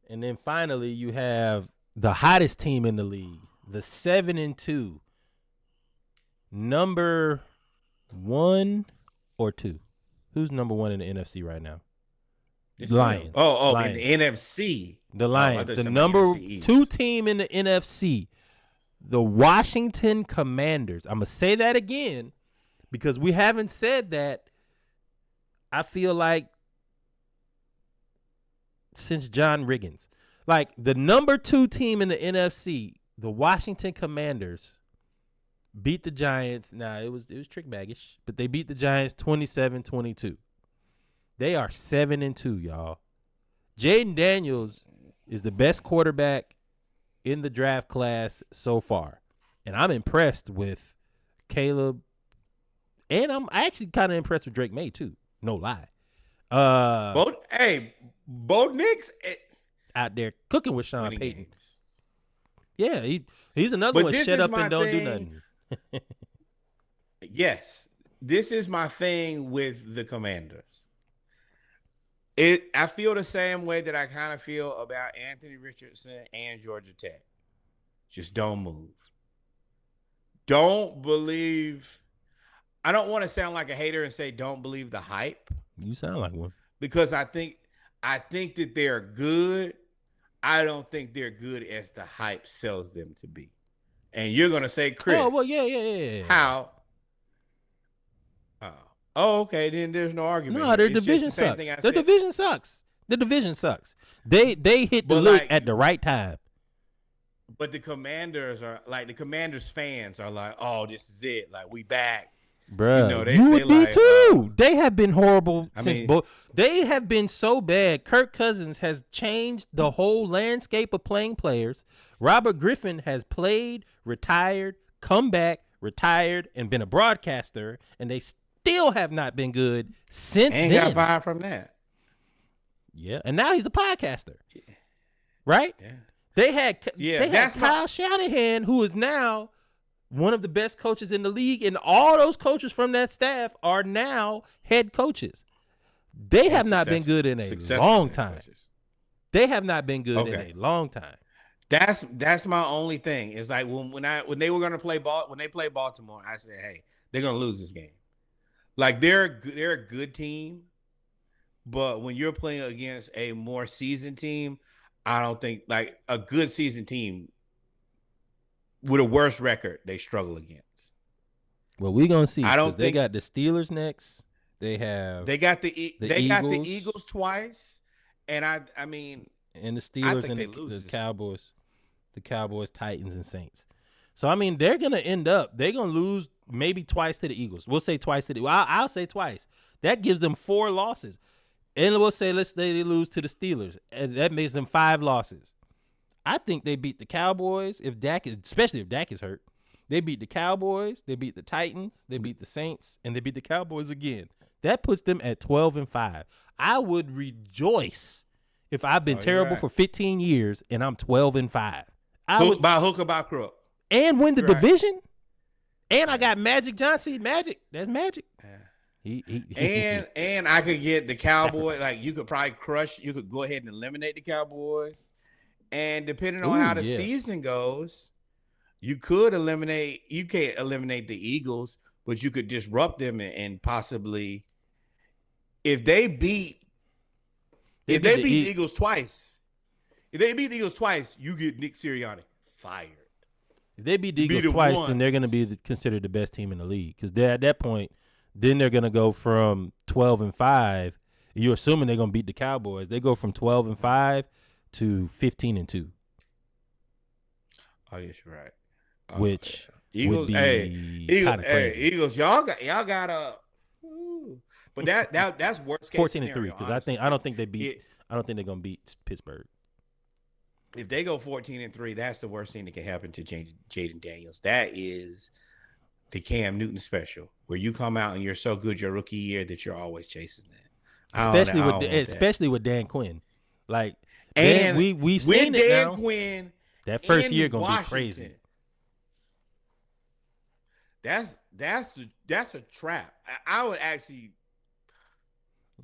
And then finally, you have the hottest team in the league, the 7-2, number 1 or 2. Who's number 1 in the NFC right now? It's them. Lions. Oh, in the Lions. NFC. The Oh, I Lions. thought The somebody number NFC 2 East. team in the NFC, the Washington Commanders. I'm going to say that again because we haven't said that, I feel like, since John Riggins. Like, the number 2 team in the NFC, the Washington Commanders, beat the Giants. Nah, it was trick baggish, but they beat the Giants 27-22. They are 7-2, y'all. Jayden Daniels is the best quarterback in the draft class so far. And I'm impressed with Caleb. And I'm actually kind of impressed with Drake May, too. No lie. Both Knicks Out there cooking with Sean winning Payton. games. Yeah, he's another But one. this Shut is up my and don't do thing. nothing. Yes, this is my thing with the Commanders. I feel the same way that I kind of feel about Anthony Richardson and Georgia Tech. Just don't move. Don't believe. I don't want to sound like a hater and say don't believe the hype You sound like one. because I think that they're good. I don't think they're good as the hype sells them to be. And you're gonna say, Chris, Oh, well, yeah. how? Oh, okay. Then there's no argument No, here. their It's just division the same sucks. thing I Their said. division sucks. The division sucks. They hit the But, lick like, at the right time. But the Commanders are like the Commanders fans are like, oh, this is it. Like we back. Bruh, They would be like, too. They have been horrible I since mean- both. They have been so bad. Kirk Cousins has changed the whole landscape of playing players. Robert Griffin has played, retired, come back, retired, and been a broadcaster, and they still have not been good since and then. got fired from that. Yeah, and now he's a podcaster, right? Yeah. They had that's Kyle Shanahan, who is now one of the best coaches in the league, and all those coaches from that staff are now head coaches. They have not been good in a long time. They have not been good in a long time. That's my only thing. It's like when they were gonna play when they played Baltimore, I said, hey, they're gonna lose this game. Like they're a good team, but when you're playing against a more seasoned team, I don't think like a good seasoned team with a worse record they struggle against. Well, we're gonna see. I don't They think got the Steelers next. They got the Eagles. Eagles twice, and I mean, and the Steelers and the Cowboys. The Cowboys, Titans, and Saints. So, I mean, they're going to lose maybe twice to the Eagles. We'll say twice to the I'll say twice. That gives them 4 losses. And we'll say, let's say they lose to the Steelers. And that makes them 5 losses. I think they beat the Cowboys, especially if Dak is hurt. They beat the Cowboys, they beat the Titans, they beat the Saints, and they beat the Cowboys again. That puts them at 12-5. I would rejoice if I've been terrible for 15 years and I'm 12-5. By hook or by crook. And win the division. And I got Magic Johnson. That's Magic. Yeah. And I could get the Cowboys. Like you could probably you could go ahead and eliminate the Cowboys. And depending on how the season goes, you can't eliminate the Eagles, but you could disrupt them and possibly if they beat the Eagles twice. If they beat the Eagles twice, you get Nick Sirianni fired. If they beat the Eagles twice, then they're going to be considered the best team in the league. Because at that point, then they're going to go from 12-5. You're assuming they're going to beat the Cowboys. They go from 12-5 to 15-2. Oh, yes, you're right. Which Eagles, would be kind of crazy. Eagles, y'all got a. But that's worst case 14-3 because I don't think they're going to beat Pittsburgh. If they go 14-3, that's the worst thing that can happen to Jayden Daniels. That is the Cam Newton special, where you come out and you're so good your rookie year that you're always chasing that. Especially with Dan Quinn, like and we've seen it Dan now. Quinn that first year gonna Washington, be crazy. That's a trap. I would actually.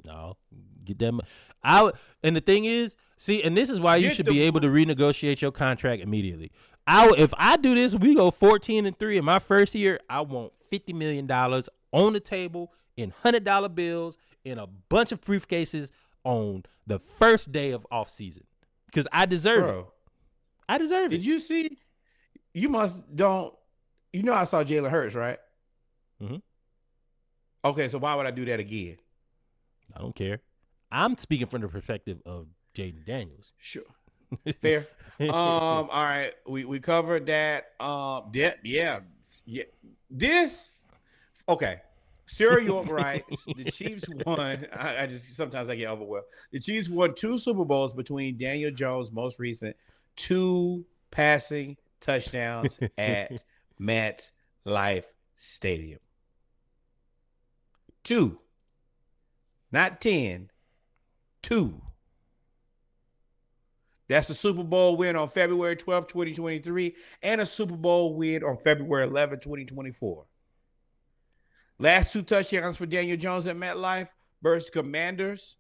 No, get them. And the thing is, See, and this is why you should be able to renegotiate your contract immediately. If I do this, we go 14-3 in my first year, I want $50 million on the table in $100 bills in a bunch of briefcases on the first day of off season because I deserve it. I deserve it. Did you see? You must don't. You know I saw Jalen Hurts, right? Mm-hmm. Okay, so why would I do that again? I don't care. I'm speaking from the perspective of Jayden Daniels. Sure. Fair. All right. We covered that. Yeah. This okay. Sarah York writes, the Chiefs won. I just sometimes I get overwhelmed. The Chiefs won 2 Super Bowls between Daniel Jones' most recent 2 passing touchdowns at MetLife Stadium. 2. Not 10. 2. That's a Super Bowl win on February 12th, 2023, and a Super Bowl win on February 11th, 2024. Last 2 touchdowns for Daniel Jones at MetLife versus Commanders,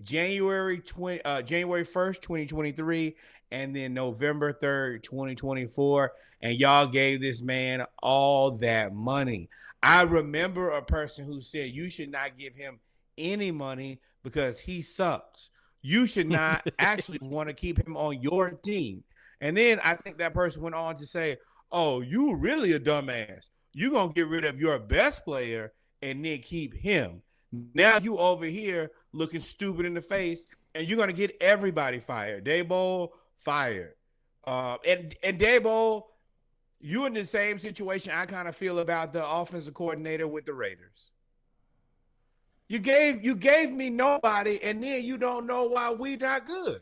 January 1st, 2023, and then November 3rd, 2024. And y'all gave this man all that money. I remember a person who said you should not give him any money because he sucks. You should not actually want to keep him on your team. And then I think that person went on to say, oh, you really a dumbass. You're going to get rid of your best player and then keep him. Now you over here looking stupid in the face, and you're going to get everybody fired. Daboll fired. And Daboll, you in the same situation I kind of feel about the offensive coordinator with the Raiders. You gave me nobody, and then you don't know why we not good.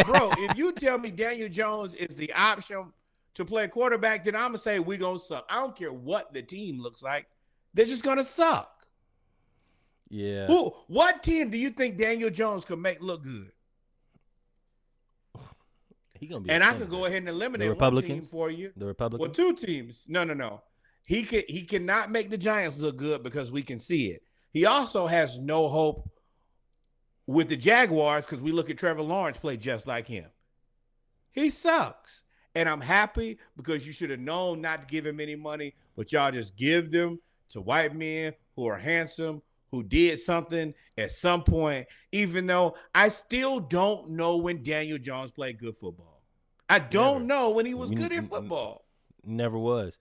Bro, if you tell me Daniel Jones is the option to play quarterback, then I'm going to say we going to suck. I don't care what the team looks like. They're just going to suck. Yeah. What team do you think Daniel Jones could make look good? He gonna be and I can go ahead and eliminate one team for you. The Republicans? Well, 2 teams. No. He cannot make the Giants look good because we can see it. He also has no hope with the Jaguars because we look at Trevor Lawrence play just like him. He sucks. And I'm happy because you should have known not to give him any money, but y'all just give them to white men who are handsome, who did something at some point, even though I still don't know when Daniel Jones played good football. I don't know when he was good at football. Never was.